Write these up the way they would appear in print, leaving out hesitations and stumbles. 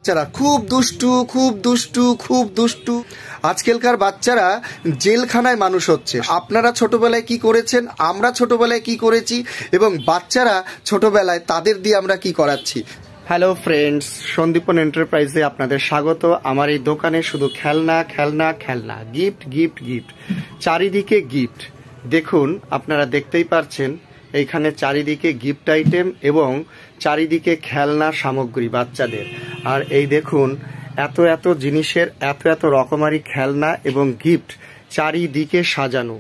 বাচ্চারা খুব দুষ্টু, খুব দুষ্টু, খুব দুষ্টু। আজকালকার বাচ্চারা জেলখানায় মানুষ হচ্ছে। আপনারা ছোটবেলায় কি করেছেন, আমরা ছোটবেলায় কি করেছি, এবং বাচ্চারা ছোটবেলায় তাদের দিয়ে আমরা কি করাচ্ছি। হ্যালো ফ্রেন্ডস, সন্দীপন এন্টারপ্রাইজে আপনাদের স্বাগত। আমার এই দোকানে শুধু খেলনা খেলনা খেলনা, গিফট গিফট গিফট, চারিদিকে গিফট। দেখুন, আপনারা দেখতেই পারছেন এইখানে চারিদিকে গিফট আইটেম এবং চারিদিকে খেলনা সামগ্রী বাচ্চাদের। আর এই দেখুন এত এত জিনিসের এত এত রকমারি খেলনা এবং গিফট চারিদিকে সাজানো।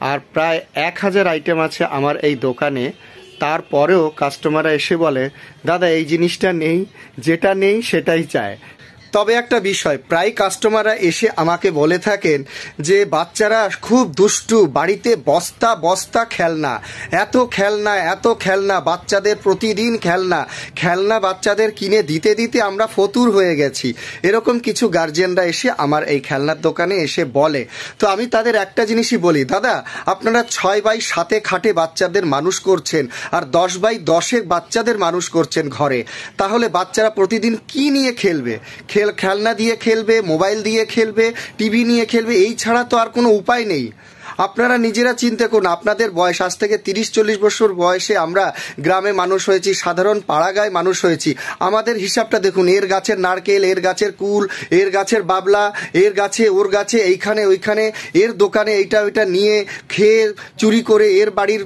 আর প্রায় 1000 আইটেম আছে আমার এই দোকানে। তারপরেও কাস্টমাররা এসে বলে, দাদা এই জিনিসটা নেই, যেটা নেই সেটাই চায়। তবে একটা বিষয়, প্রায় কাস্টমাররা এসে আমাকে বলে থাকেন যে বাচ্চারা খুব দুষ্টু, বাড়িতে বস্তা বস্তা খেলনা, এত খেলনা এত খেলনা, বাচ্চাদের প্রতিদিন খেলনা খেলনা বাচ্চাদের কিনে দিতে দিতে আমরা ফতুর হয়ে গেছি। এরকম কিছু গার্জিয়ানরা এসে আমার এই খেলনার দোকানে এসে বলে। তো আমি তাদের একটা জিনিসই বলি, দাদা আপনারা 6x7 খাটে বাচ্চাদের মানুষ করছেন আর 10x10 বাচ্চাদের মানুষ করছেন ঘরে, তাহলে বাচ্চারা প্রতিদিন কি নিয়ে খেলবে? খেলনা দিয়ে খেলবে, মোবাইল দিয়ে খেলবে, টিভি নিয়ে খেলবে, এই ছাড়া তো আর কোনো উপায় নেই। আপনারা নিজেরা চিন্তা করুন, আপনাদের বয়স আজ থেকে 30-40 বছর বয়সে আমরা গ্রামে মানুষ হয়েছি, সাধারণ পাড়াগায় মানুষ হয়েছি। আমাদের হিসাবটা দেখুন, এর গাছের নারকেল, এর গাছের কুল, এর গাছের বাবলা, এর গাছে ওর গাছে, এইখানে ওইখানে, এর দোকানে এইটা ওইটা নিয়ে খেয়ে চুরি করে, এর বাড়ির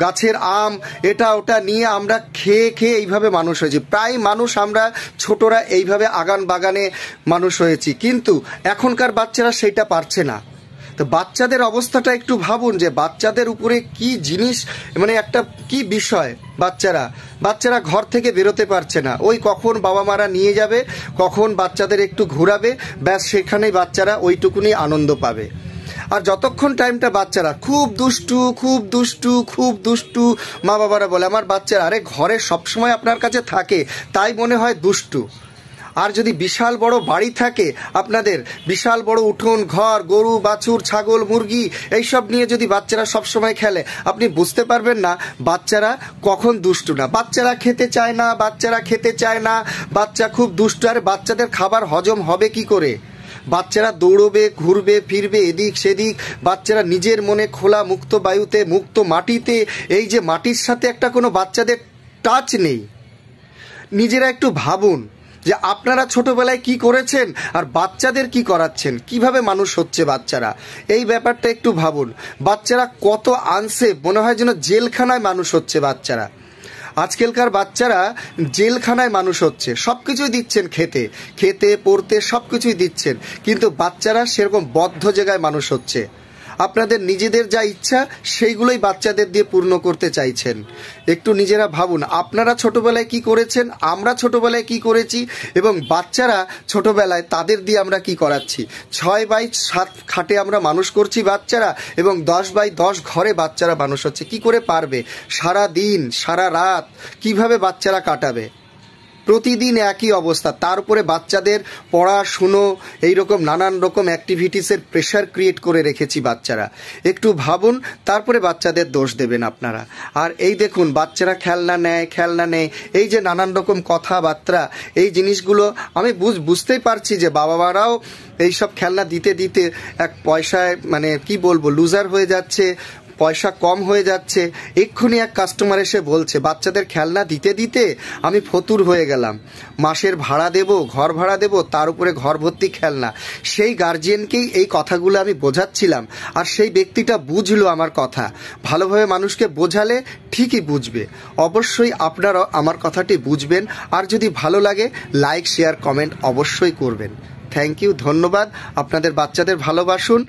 গাছের আম এটা ওটা নিয়ে আমরা খেয়ে খেয়ে এইভাবে মানুষ হয়েছি। প্রায় মানুষ আমরা ছোটরা এইভাবে আগান বাগানে মানুষ হয়েছি, কিন্তু এখনকার বাচ্চারা সেইটা পারছে না। তো বাচ্চাদের অবস্থাটা একটু ভাবুন যে বাচ্চাদের উপরে কি জিনিস, মানে একটা কি বিষয়। বাচ্চারা ঘর থেকে বেরোতে পারছে না। ওই কখন বাবা মারা নিয়ে যাবে, কখন বাচ্চাদের একটু ঘোরাবে, ব্যাস সেখানেই বাচ্চারা ওইটুকুনি আনন্দ পাবে। আর যতক্ষণ টাইমটা বাচ্চারা খুব দুষ্টু খুব দুষ্টু খুব দুষ্টু, মা বাবারা বলে আমার বাচ্চারা আরে ঘরে সবসময় আপনার কাছে থাকে তাই মনে হয় দুষ্টু। আর যদি বিশাল বড় বাড়ি থাকে আপনাদের, বিশাল বড় উঠোন ঘর, গরু বাছুর ছাগল মুরগি এইসব নিয়ে যদি বাচ্চারা সবসময় খেলে, আপনি বুঝতে পারবেন না বাচ্চারা কখন দুষ্টু না। বাচ্চারা খেতে চায় না, বাচ্চারা খেতে চায় না, বাচ্চা খুব দুষ্টু। আর বাচ্চাদের খাবার হজম হবে কি করে? বাচ্চারা দৌড়বে, ঘুরবে ফিরবে এদিক সেদিক, বাচ্চারা নিজের মনে খোলা মুক্ত বায়ুতে, মুক্ত মাটিতে, এই যে মাটির সাথে একটা কোনো বাচ্চাদের টাচ নেই। নিজেরা একটু ভাবুন যে আপনারা ছোটবেলায় কি করেছেন আর বাচ্চাদের কি করাচ্ছেন, কিভাবে মানুষ হচ্ছে বাচ্চারা, এই ব্যাপারটা একটু ভাবুন। বাচ্চারা কত আনসেফ, মনে হয় যেন জেলখানায় মানুষ হচ্ছে বাচ্চারা। আজকালকার বাচ্চারা জেলখানায় মানুষ হচ্ছে। সব কিছুই দিচ্ছেন, খেতে পড়তে সব কিছুই দিচ্ছেন, কিন্তু বাচ্চারা সেরকম বদ্ধ জায়গায় মানুষ হচ্ছে। আপনাদের নিজেদের যা ইচ্ছা সেইগুলোই বাচ্চাদের দিয়ে পূর্ণ করতে চাইছেন। একটু নিজেরা ভাবুন, আপনারা ছোটবেলায় কি করেছেন, আমরা ছোটবেলায় কি করেছি, এবং বাচ্চারা ছোটবেলায় তাদের দিয়ে আমরা কি করাচ্ছি। 6x7 খাটে আমরা মানুষ করছি বাচ্চারা, এবং 10x10 ঘরে বাচ্চারা মানুষ হচ্ছে। কি করে পারবে সারা দিন সারা রাত কিভাবে বাচ্চারা কাটাবে? প্রতিদিন একই অবস্থা, তার উপরে বাচ্চাদের পড়াশুনো এইরকম নানান রকম অ্যাক্টিভিটিসের প্রেশার ক্রিয়েট করে রেখেছি বাচ্চারা। একটু ভাবুন, তারপরে বাচ্চাদের দোষ দেবেন আপনারা। আর এই দেখুন বাচ্চারা খেলনা নেয়, এই যে নানান রকম কথাবার্তা, এই জিনিসগুলো আমি বুঝতেই পারছি যে বাবা মারাও এইসব খেলনা দিতে দিতে এক পয়সায় মানে কি বলবো লুজার হয়ে যাচ্ছে, পয়সা কম হয়ে যাচ্ছে। এক্ষুনি এক কাস্টমার এসে বলছে বাচ্চাদের খেলনা দিতে দিতে আমি ফতুর হয়ে গেলাম, মাসের ভাড়া দেব, ঘর ভাড়া দেব, তার উপরে ঘর ভর্তি খেলনা। সেই গার্জিয়ানকেই এই কথাগুলো আমি বোঝাচ্ছিলাম, আর সেই ব্যক্তিটা বুঝলো আমার কথা। ভালোভাবে মানুষকে বোঝালে ঠিকই বুঝবে। অবশ্যই আপনারাও আমার কথাটি বুঝবেন। আর যদি ভালো লাগে লাইক শেয়ার কমেন্ট অবশ্যই করবেন। থ্যাংক ইউ, ধন্যবাদ। আপনাদের বাচ্চাদের ভালোবাসুন।